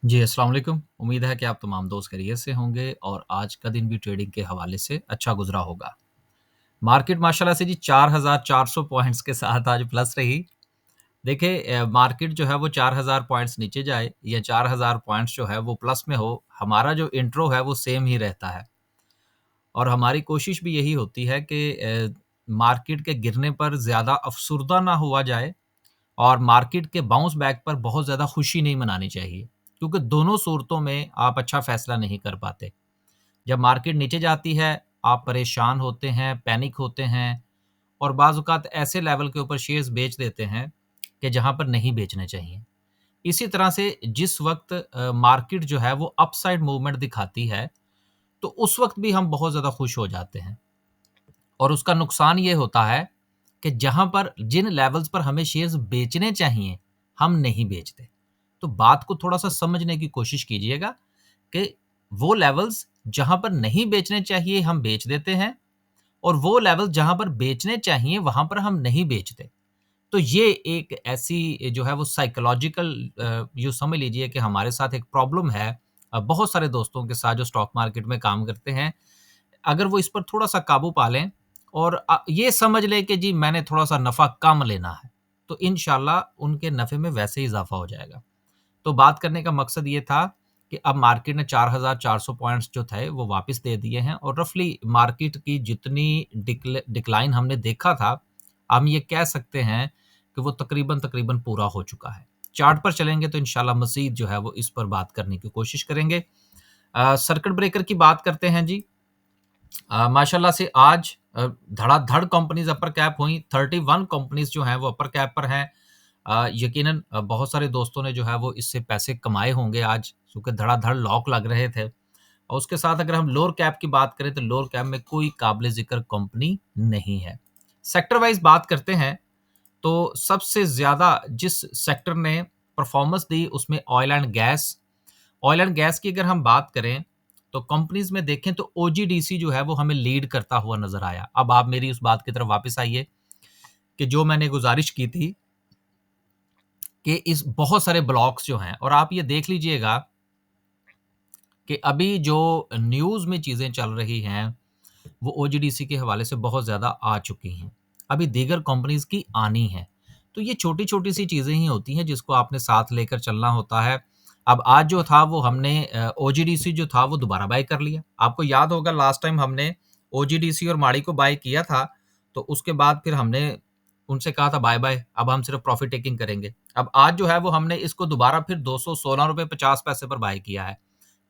जी, अस्सलाम वालेकुम। उम्मीद है कि आप तमाम दोस्त खैरियत से होंगे और आज का दिन भी ट्रेडिंग के हवाले से अच्छा गुज़रा होगा। मार्केट माशाल्लाह से जी 4400 पॉइंट्स के साथ आज प्लस रही। देखिए मार्केट जो है वो 4000 पॉइंट्स नीचे जाए या 4000 पॉइंट्स जो है वो प्लस में हो, हमारा जो इंट्रो है वो सेम ही रहता है। और हमारी कोशिश भी यही होती है कि मार्केट के गिरने पर ज़्यादा अफ़सुर्दा ना हुआ जाए और मार्केट के बाउंस बैक पर बहुत ज़्यादा खुशी नहीं मनानी चाहिए, क्योंकि दोनों सूरतों में आप अच्छा फ़ैसला नहीं कर पाते। जब मार्केट नीचे जाती है, आप परेशान होते हैं, पैनिक होते हैं और बाज़ औक़ात ऐसे लेवल के ऊपर शेयर्स बेच देते हैं कि जहाँ पर नहीं बेचने चाहिए। इसी तरह से जिस वक़्त मार्केट जो है वो अपसाइड मूवमेंट दिखाती है, तो उस वक़्त भी हम बहुत ज़्यादा खुश हो जाते हैं और उसका नुकसान ये होता है कि जहाँ पर जिन लेवल्स पर हमें शेयर्स बेचने चाहिए, हम नहीं बेचते। तो बात को थोड़ा-सा समझने की कोशिश कीजिएगा कि वो लेवल्स जहाँ पर नहीं बेचने चाहिए, हम बेच देते हैं और वो लेवल जहाँ पर बेचने चाहिए, वहाँ पर हम नहीं बेचते। तो ये एक ऐसी जो है वो साइकोलॉजिकल यूँ समझ लीजिए कि हमारे साथ एक प्रॉब्लम है बहुत सारे दोस्तों के साथ जो स्टॉक मार्केट में काम करते हैं। अगर वो इस पर थोड़ा-सा काबू पा लें और ये समझ लें कि जी मैंने थोड़ा-सा नफ़ा कम लेना है, तो इंशाल्लाह उनके नफ़े में वैसे ही इज़ाफ़ा हो जाएगा। तो बात करने का मकसद ये था कि अब मार्केट ने 4400 पॉइंट्स जो थे वो वापस दे दिए हैं और रफ़ली मार्केट की जितनी डिक्लाइन हमने देखा था, हम ये कह सकते हैं कि वो तकरीबन-तकरीबन पूरा हो चुका है। चार्ट पर चलेंगे तो इंशाल्लाह मज़ीद जो है वो इस पर बात करने की कोशिश करेंगे। सर्किट ब्रेकर की बात करते हैं जी। माशाल्लाह से आज धड़ाधड़ कंपनीज़ अपर कैप हुई, 31 कंपनीज़ जो हैं वो अपर कैप पर हैं। यकीनन बहुत सारे दोस्तों ने जो है वो इससे पैसे कमाए होंगे आज, क्योंकि धड़ाधड़ लॉक लग रहे थे। और उसके साथ अगर हम लोअर कैप की बात करें तो लोअर कैप में कोई काबिल ज़िक्र कंपनी नहीं है। सेक्टर वाइज़ बात करते हैं तो सबसे ज़्यादा जिस सेक्टर ने परफ़ॉर्मेंस दी उसमें oil and gas. Oil and gas की अगर हम बात करें, तो कंपनीज़ में देखें तो ओजीडीसी जो है वो हमें लीड करता हुआ नज़र आया। अब आप मेरी उस बात की तरफ वापस आइए कि जो मैंने गुज़ारिश की थी कि इस बहुत सारे ब्लॉक्स जो हैं और आप ये देख लीजिएगा कि अभी जो न्यूज़ में चीज़ें चल रही हैं, वो ओजीडीसी के हवाले से बहुत ज़्यादा आ चुकी हैं। अभी दीगर कंपनीज़ की आनी हैं। तो ये छोटी-छोटी सी चीज़ें ही होती हैं जिसको आपने साथ लेकर चलना होता है। अब आज जो था वो हमने ओजीडीसी जो था वो दोबारा बाय कर लिया। आपको याद होगा लास्ट टाइम हमने ओजीडीसी और माड़ी को बाय किया था, तो उसके बाद फिर हमने उनसे कहा था बाय-बाय, अब हम सिर्फ़ प्रॉफ़िट टेकिंग करेंगे। अब आज जो है वो हमने इसको दोबारा फिर ₹216.50 पर बाय किया है।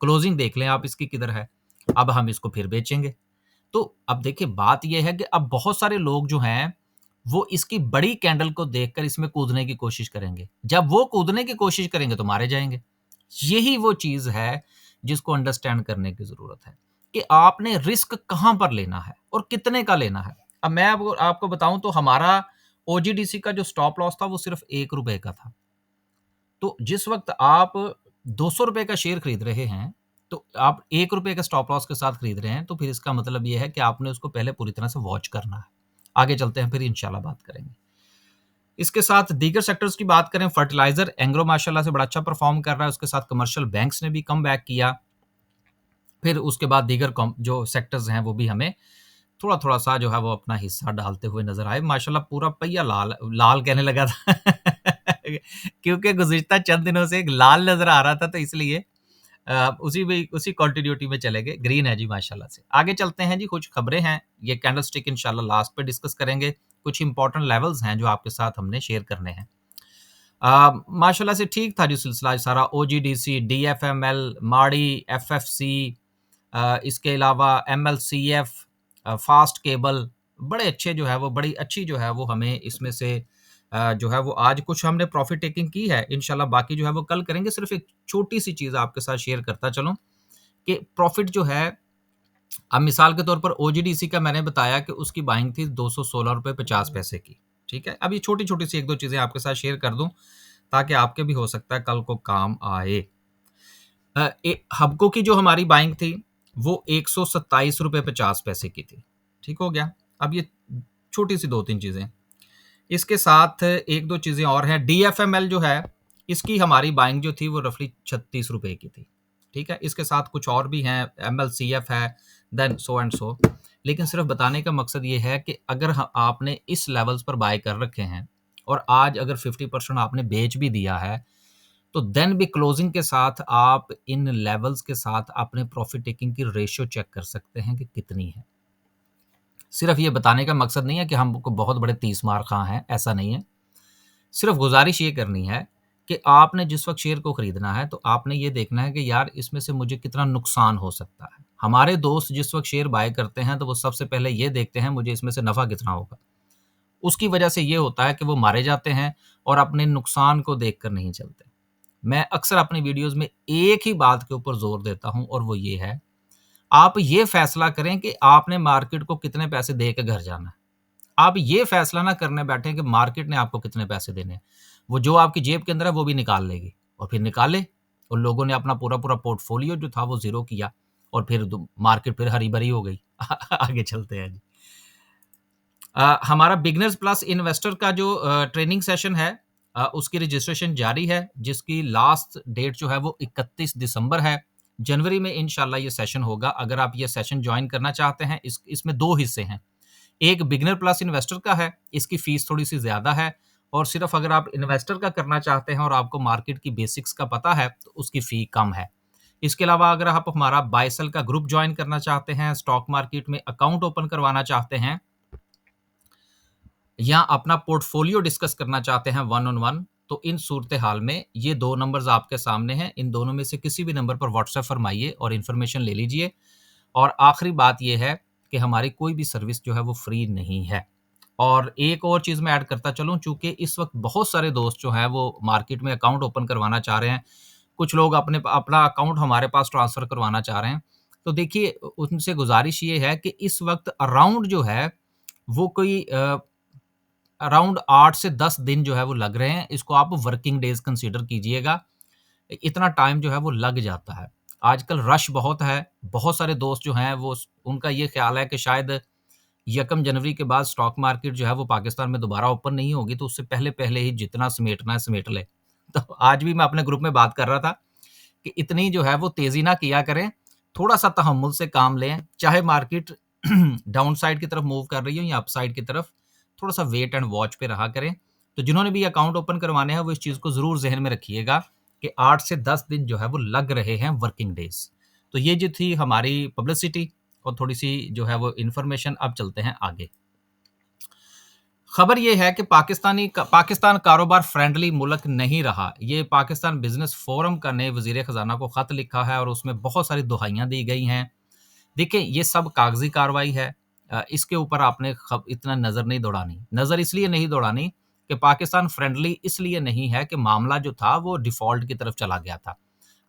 क्लोजिंग देख लें आप इसकी किधर है। अब हम इसको फिर बेचेंगे। तो अब देखिए बात ये है कि अब बहुत सारे लोग जो हैं, वो इसकी बड़ी कैंडल को देखकर इसमें कूदने की कोशिश करेंगे। जब वो कूदने की कोशिश करेंगे तो मारे जाएँगे। यही वो चीज़ है जिसको अंडरस्टैंड करने की ज़रूरत है कि आपने रिस्क कहाँ पर लेना है और कितने का लेना है। अब मैं आपको आपको बताऊँ तो हमारा ओजीडीसी का जो स्टॉप लॉस था वो सिर्फ़ ₹1 का था। तो जिस वक़्त आप ₹200 का शेयर खरीद रहे हैं, तो आप ₹1 का स्टॉप लॉस के साथ खरीद रहे हैं, तो फिर इसका मतलब ये है कि आपने उसको पहले पूरी तरह से वॉच करना है। आगे चलते हैं फिर इंशाल्लाह बात करेंगे। इसके साथ दीगर सेक्टर्स की बात करें, फर्टिलाइज़र, एग्रो माशाल्लाह से बड़ा अच्छा परफ़ॉर्म कर रहा है, उसके साथ कमर्शियल बैंक्स ने भी कमबैक किया। फिर उसके बाद दीगर कॉम जो सेक्टर्स हैं, वो भी हमें थोड़ा-थोड़ा सा जो है वो अपना हिस्सा डालते हुए नज़र आए। माशाल्लाह पूरा पहिया लाल लाल कहने लगा था क्योंकि गुज़िश्ता चंद दिनों से एक लाल नज़र आ रहा था तो इसलिए उसी कंटिन्यूटी में चले गए। ग्रीन है जी माशाल्लाह से। आगे चलते हैं जी, कुछ खबरें हैं। ये कैंडलस्टिक इंशाल्लाह लास्ट पे डिस्कस करेंगे। कुछ इंपॉर्टेंट लेवल्स हैं जो आपके साथ हमने शेयर करने हैं। माशाल्लाह से ठीक था जो सिलसिला सारा ओजीडीसी, डीएफएमएल, माड़ी, एफएफसी, इसके अलावा एमएलसीएफ, फास्ट केबल, बड़े अच्छे जो है वो बड़ी अच्छी जो है वो हमें इसमें से जो है वो आज कुछ हमने प्रॉफ़िट टेकिंग की है। इंशाल्लाह बाकी जो है वो कल करेंगे। सिर्फ़ एक छोटी-सी चीज़ आपके साथ शेयर करता चलूँ कि प्रॉफ़िट जो है, अब मिसाल के तौर पर ओजीडीसी का मैंने बताया कि उसकी बाइंग थी ₹216.50 की, ठीक है? अब ये छोटी-छोटी सी 1-2 चीज़ें आपके साथ शेयर कर दूँ, ताकि आपके भी हो सकता है कल को काम आए। हबको की जो हमारी बाइंग थी, वो ₹127.50 की थी, ठीक हो गया? अब ये छोटी-सी 2-3 चीज़ें। इसके साथ 1-2 चीज़ें और हैं। डीएफएमएल जो है, इसकी हमारी बाइंग जो थी वो रफली 36 रुपए की थी। ठीक है, इसके साथ कुछ और भी हैं, MLCF है, देन सो एंड सो। लेकिन सिर्फ बताने का मकसद ये है कि अगर आपने इस लेवल्स पर बाय कर रखे हैं और आज अगर 50% आपने बेच भी दिया है, तो देन भी क्लोजिंग के साथ आप इन लेवल्स के साथ अपने प्रॉफिट टेकिंग की रेशियो चेक कर सकते हैं कि कितनी है। सिर्फ ये बताने का मकसद नहीं है कि हमको बहुत बड़े 30 मार खा हैं, ऐसा नहीं है। सिर्फ गुजारिश ये करनी है कि आपने जिस वक्त शेयर को खरीदना है तो आपने ये देखना है कि यार इसमें से मुझे कितना नुकसान हो सकता है। हमारे दोस्त जिस वक्त शेयर बाय करते हैं तो वो सबसे पहले ये देखते हैं मुझे इसमें से नफा कितना होगा। उसकी वजह से ये होता है कि वो मारे जाते हैं और अपने नुकसान को देखकर नहीं चलते। मैं अक्सर अपनी वीडियोस में एक ही बात के ऊपर जोर देता हूं और वो ये है, आप ये फैसला करें कि आपने मार्केट को कितने पैसे दे के घर जाना है। आप ये फैसला ना करने बैठे कि मार्केट ने आपको कितने पैसे देने हैं। वो जो आपकी जेब के अंदर है वो भी निकाल लेगी और फिर निकाले। उन लोगों ने अपना पूरा-पूरा पोर्टफोलियो जो था वो ज़ीरो किया और फिर दु मार्केट फिर हरी-भरी हो गई। आगे चलते हैं जी। हमारा बिगिनर्स प्लस इन्वेस्टर का जो ट्रेनिंग सेशन है, उसकी रजिस्ट्रेशन जारी है, जिसकी लास्ट डेट जो है वो 31 दिसंबर है। जनवरी में इंशाल्लाह ये सेशन होगा। अगर आप ये सेशन जॉइन करना चाहते हैं, इसमें 2 हिस्से हैं। एक बिगिनर प्लस इन्वेस्टर का है, इसकी फीस थोड़ी-सी ज़्यादा है और सिर्फ़ अगर आप इन्वेस्टर का करना चाहते हैं और आपको मार्केट की बेसिक्स का पता है, तो उसकी फ़ी कम है। इसके अलावा अगर आप हमारा बाय सेल का ग्रुप जॉइन करना चाहते हैं, स्टॉक मार्केट में अकाउंट ओपन करवाना चाहते हैं या अपना पोर्टफोलियो डिस्कस करना चाहते हैं वन ऑन वन, तो इन सूरत-ए-हाल में ये 2 नंबर्स आपके सामने हैं। इन दोनों में से किसी भी नंबर पर व्हाट्सएप फरमाइए और इन्फॉर्मेशन ले लीजिए। और आखिरी बात ये है कि हमारी कोई भी सर्विस जो है वो फ्री नहीं है। और एक और चीज़ मैं ऐड करता चलूँ, चूँकि इस वक़्त बहुत सारे दोस्त जो हैं वो मार्केट में अकाउंट ओपन करवाना चाह रहे हैं। कुछ लोग अपना अकाउंट हमारे पास ट्रांसफ़र करवाना चाह रहे हैं। तो देखिए उनसे गुज़ारिश ये है कि इस वक़्त अराउंड जो है वो कोई अराउंड 8 से 10 दिन जो है वो लग रहे हैं। इसको आप वर्किंग डेज़ कंसीडर कीजिएगा। इतना टाइम जो है वो लग जाता है। आजकल रश बहुत है, बहुत सारे दोस्त जो हैं वो उनका ये ख़्याल है कि शायद 1 जनवरी के बाद स्टॉक मार्केट जो है वो पाकिस्तान में दोबारा ओपन नहीं होगी, तो उससे पहले-पहले ही जितना समेटना है समेट लें। तो आज भी मैं अपने ग्रुप में बात कर रहा था कि इतनी जो है वो तेज़ी ना किया करें, थोड़ा-सा तहम्मुल से काम लें, चाहे मार्केट डाउन साइड की तरफ मूव कर रही हो या अप साइड की तरफ, थोड़ा-सा वेट एंड वॉच पे रहा करें। तो जिन्होंने भी अकाउंट ओपन करवाने हैं वो इस चीज़ को ज़रूर ज़हन में रखिएगा कि 8 से 10 दिन जो है वो लग रहे हैं वर्किंग डेज़। तो ये जो थी हमारी पब्लिसिटी और थोड़ी-सी जो है वो इन्फॉर्मेशन। अब चलते हैं आगे। खबर ये है कि पाकिस्तान कारोबार फ्रेंडली मुल्क नहीं रहा। ये पाकिस्तान बिज़नेस फोरम का ने वज़ीर ख़ज़ाना को ख़त लिखा है और उसमें बहुत सारी दुहाइयाँ दी गई हैं। देखिए ये सब कागज़ी कार्रवाई है। इसके ऊपर आपने खब इतना नज़र नहीं दौड़ानी। नज़र इसलिए नहीं दौड़ानी कि पाकिस्तान फ्रेंडली इसलिए नहीं है कि मामला जो था वो डिफ़ॉल्ट की तरफ चला गया था।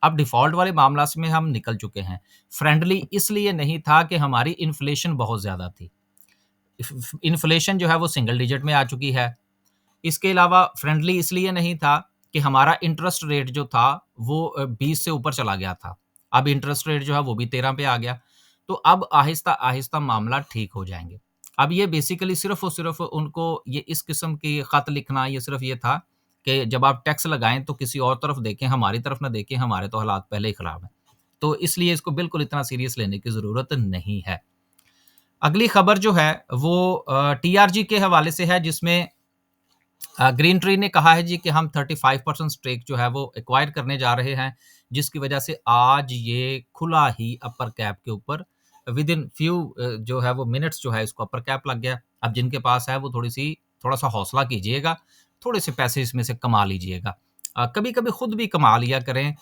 अब डिफ़ॉल्ट वाले मामला से में हम निकल चुके हैं। फ्रेंडली इसलिए नहीं था कि हमारी इन्फ्लेशन बहुत ज़्यादा थी। इन्फ्लेशन जो है वो सिंगल डिजिट में आ चुकी है। इसके अलावा फ्रेंडली इसलिए नहीं था कि हमारा इंटरेस्ट रेट जो था वो 20 से ऊपर चला गया था। अब इंटरेस्ट रेट जो है वो भी 13 पे आ गया। तो अब आहिस्ता-आहिस्ता मामला ठीक हो जाएँगे। अब ये बेसिकली सिर्फ़ और सिर्फ़ उनको ये इस किस्म की ख़त लिखना ये सिर्फ़ ये था कि जब आप टैक्स लगाएँ तो किसी और तरफ देखें, हमारी तरफ ना देखें, हमारे तो हालात पहले ही ख़राब हैं। तो इसलिए इसको बिल्कुल इतना सीरियस लेने की ज़रूरत नहीं है। अगली खबर जो है वो टीआरजी के हवाले से है, जिसमें ग्रीन ट्री ने कहा है जी कि हम 35% स्टेक जो है वो एक्वायर करने जा रहे हैं, जिसकी वजह से आज ये खुला ही अपर कैप के ऊपर विद इन फ्यू जो है वो मिनट्स जो है इसको अपर कैप लग गया। अब जिनके पास है वो थोड़ा सा हौसला कीजिएगा, थोड़े से पैसे इसमें से कमा लीजिएगा। कभी कभी खुद भी कमा लिया करें,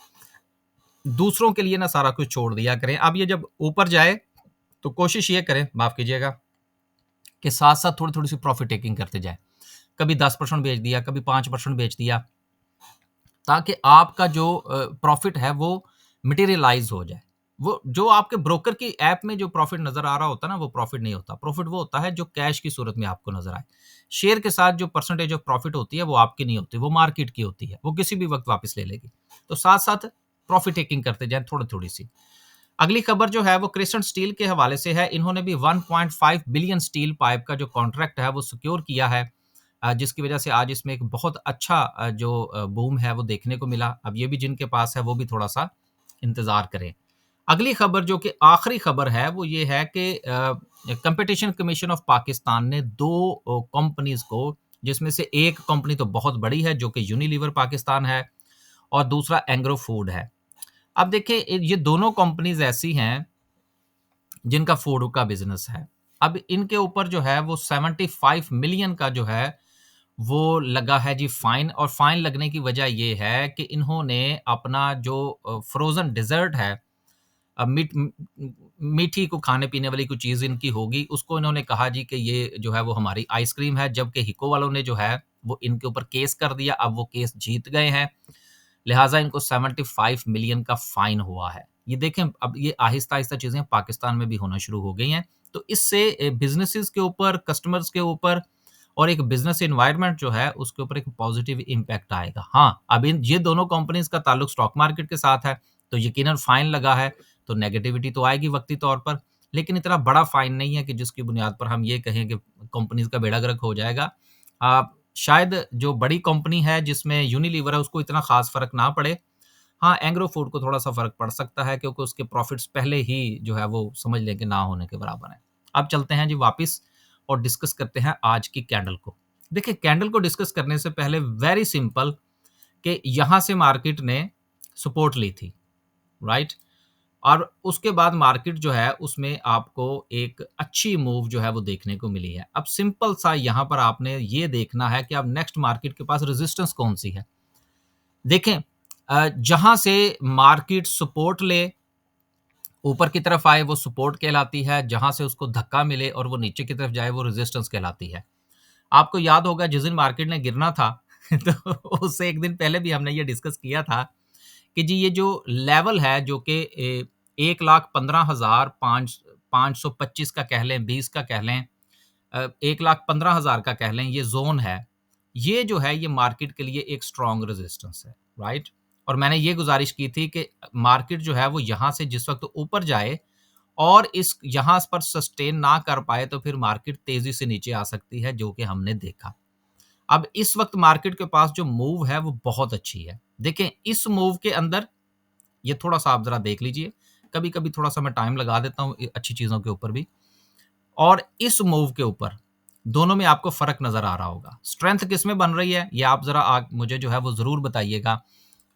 दूसरों के लिए ना सारा कुछ छोड़ दिया करें। अब ये जब ऊपर जाए तो कोशिश ये करें, माफ़ कीजिएगा, कि साथ-साथ थोड़ी-थोड़ी सी प्रॉफ़िट टेकिंग करते जाएँ। कभी 10% बेच दिया, कभी 5% बेच दिया, ताकि आपका जो प्रॉफ़िट है वो मटेरियलाइज़ हो जाए। वो जो आपके ब्रोकर की ऐप में जो प्रॉफ़िट नज़र आ रहा होता है ना, वो प्रॉफ़िट नहीं होता। प्रॉफ़िट वो होता है जो कैश की सूरत में आपको नज़र आए। शेयर के साथ जो परसेंटेज ऑफ प्रॉफ़िट होती है वो आपकी नहीं होती, वो मार्केट की होती है। वो किसी भी वक़्त वापस ले लेगी। तो साथ-साथ प्रॉफ़िट टेकिंग करते जाएँ थोड़ी-थोड़ी सी। अगली खबर जो है वो क्रिस्टन स्टील के हवाले से है। इन्होंने भी 1.5 बिलियन स्टील पाइप का जो कॉन्ट्रैक्ट है वो सिक्योर किया है। जिसकी वजह से आज इसमें एक बहुत अच्छा जो बूम है वो देखने को मिला। अब ये भी जिनके पास है वो भी थोड़ा-सा इंतज़ार करें। अगली खबर जो कि आखिरी खबर है वो ये है कि कंपटीशन कमीशन ऑफ पाकिस्तान ने 2 कंपनीज़ को, जिसमें से एक कंपनी तो बहुत बड़ी है जो कि यूनिलीवर पाकिस्तान है और दूसरा एंग्रो फूड है। अब देखिए ये दोनों कंपनीज़ ऐसी हैं जिनका फूड का बिज़नेस है। अब इनके ऊपर जो है वो 75 मिलियन का जो है वो लगा है जी फाइन, और फाइन लगने की वजह ये है कि इन्होंने अपना जो फ्रोज़न डेज़र्ट है, मीठी को खाने-पीने वाली कोई चीज़ इनकी होगी, उसको इन्होंने कहा जी कि ये जो है वो हमारी आइसक्रीम है, जबकि हिको वालों ने जो है वो इनके ऊपर केस कर दिया। अब वो केस जीत गए हैं, लिहाज़ा इनको 75 मिलियन का फाइन हुआ है। ये देखें, अब ये आहिस्ता-आहिस्ता चीज़ें पाकिस्तान में भी होना शुरू हो गई हैं। तो इससे बिज़नेसेस के ऊपर, कस्टमर्स के ऊपर और एक बिज़नेस एनवायरनमेंट जो है उसके ऊपर एक पॉज़िटिव इम्पैक्ट आएगा। हाँ, अब इन ये दोनों कंपनीज़ का ताल्लुक स्टॉक मार्केट के साथ है, तो यकीनन फाइन लगा है, तो नेगेटिविटी तो आएगी वक़्ती तौर पर, लेकिन इतना बड़ा फाइन नहीं है कि जिसकी बुनियाद पर हम ये कहें कि कंपनीज़ का बेड़ा गर्क हो जाएगा। शायद जो बड़ी कंपनी है जिसमें यूनिलीवर है उसको इतना ख़ास फ़र्क ना पड़े। हाँ, एंग्रो फूड को थोड़ा-सा फ़र्क पड़ सकता है क्योंकि उसके प्रॉफ़िट्स पहले ही जो है वो समझ लें कि ना होने के बराबर हैं। अब चलते हैं जी वापिस और डिस्कस करते हैं आज की कैंडल को। देखिए, कैंडल को डिस्कस करने से पहले वेरी सिंपल कि यहाँ से मार्केट ने सपोर्ट ली थी, राइट? और उसके बाद मार्केट जो है उसमें आपको एक अच्छी मूव जो है वो देखने को मिली है। अब सिंपल सा यहाँ पर आपने ये देखना है कि अब नेक्स्ट मार्केट के पास रेजिस्टेंस कौन-सी है। देखें, जहाँ से मार्केट सपोर्ट ले, ऊपर की तरफ आए वो सपोर्ट कहलाती है, जहाँ से उसको धक्का मिले और वो नीचे की तरफ जाए वो रेजिस्टेंस कहलाती है। आपको याद होगा जिस दिन मार्केट ने गिरना था तो उससे 1 दिन पहले भी हमने ये डिस्कस किया था कि जी ये जो लेवल है जो कि 1,15,525 का कह लें, 20 का कह लें, 1,15,000 का कह लें, ये ज़ोन है। ये जो है ये मार्केट के लिए एक स्ट्रॉन्ग रेजिस्टेंस है, राइट? और मैंने ये गुज़ारिश की थी कि मार्केट जो है वो यहाँ से जिस वक़्त ऊपर जाए और इस यहाँ पर सस्टेन ना कर पाए तो फिर मार्केट तेज़ी से नीचे आ सकती है, जो कि हमने देखा। अब इस वक़्त मार्केट के पास जो मूव है वो बहुत अच्छी है। देखें, इस मूव के अंदर ये थोड़ा-सा आप ज़रा देख लीजिए। कभी-कभी थोड़ा-सा मैं टाइम लगा देता हूँ अच्छी चीज़ों के ऊपर भी। और इस मूव के ऊपर दोनों में आपको फ़र्क नज़र आ रहा होगा। स्ट्रेंथ किसमें बन रही है, ये आप ज़रा मुझे जो है वो ज़रूर बताइएगा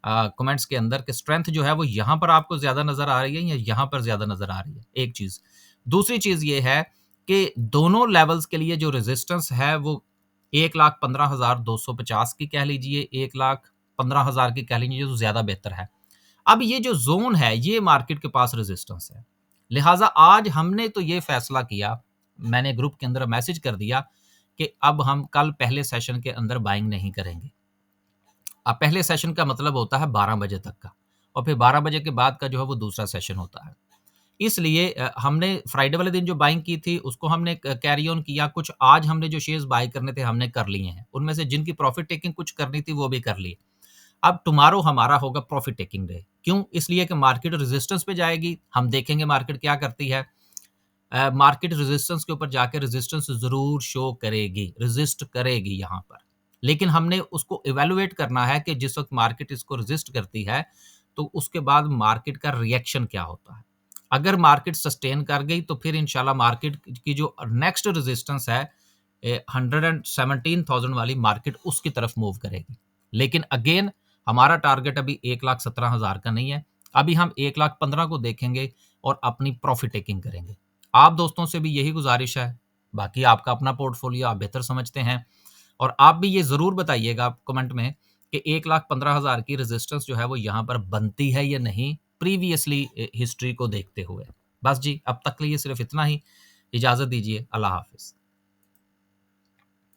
कमेंट्स के अंदर कि स्ट्रेंथ जो है वो यहाँ पर आपको ज़्यादा नज़र आ रही है या यहाँ पर ज़्यादा नज़र आ रही है, एक चीज़। दूसरी चीज़ ये है कि दोनों लेवल्स के लिए जो रेजिस्टेंस है वो 1,15,250 की कह लीजिए, 1,15,000 की कह लीजिए, जो ज़्यादा बेहतर है। अब ये जो ज़ोन है, ये मार्केट के पास रेजिस्टेंस है। लिहाज़ा आज हमने तो ये फ़ैसला किया, मैंने ग्रुप के अंदर मैसेज कर दिया कि अब हम कल पहले सेशन के अंदर बाइंग नहीं करेंगे। अब पहले सेशन का मतलब होता है 12 बजे तक का, और फिर 12 बजे के बाद का जो है वो दूसरा सेशन होता है। इसलिए हमने फ्राइडे वाले दिन जो बाइंग की थी उसको हमने कैरी ऑन किया। कुछ आज हमने जो शेयर्स बाय करने थे हमने कर लिए हैं। उनमें से जिनकी प्रॉफ़िट टेकिंग कुछ करनी थी वो भी कर ली। अब टुमारो हमारा होगा प्रॉफ़िट टेकिंग डे। क्यों? इसलिए कि मार्केट रेजिस्टेंस पे जाएगी, हम देखेंगे मार्केट क्या करती है। मार्केट रेजिस्टेंस के ऊपर जाके रेजिस्टेंस ज़रूर शो करेगी, रेजिस्ट करेगी यहाँ पर। लेकिन हमने उसको इवैल्यूएट करना है कि जिस वक़्त मार्केट इसको रेजिस्ट करती है, तो उसके बाद मार्केट का रिएक्शन क्या होता है। अगर मार्केट सस्टेन कर गई तो फिर इंशाल्लाह मार्केट की जो नेक्स्ट रेजिस्टेंस है 117,000 वाली, मार्केट उसकी तरफ मूव करेगी। लेकिन अगेन हमारा टारगेट अभी 1,17,000 का नहीं है। अभी हम 1,15,000 को देखेंगे और अपनी प्रॉफ़िट टेकिंग करेंगे। आप दोस्तों से भी यही गुज़ारिश है। बाकी आपका अपना पोर्टफ़ोलियो आप बेहतर समझते हैं, और आप भी ये ज़रूर बताइएगा कमेंट में कि 1,15,000 की रेजिस्टेंस जो है वो यहाँ पर बनती है या नहीं, प्रीवियसली हिस्ट्री को देखते हुए। बस जी, अब तक के लिए सिर्फ़ इतना ही। इजाज़त दीजिए। अल्लाह हाफ़िज़।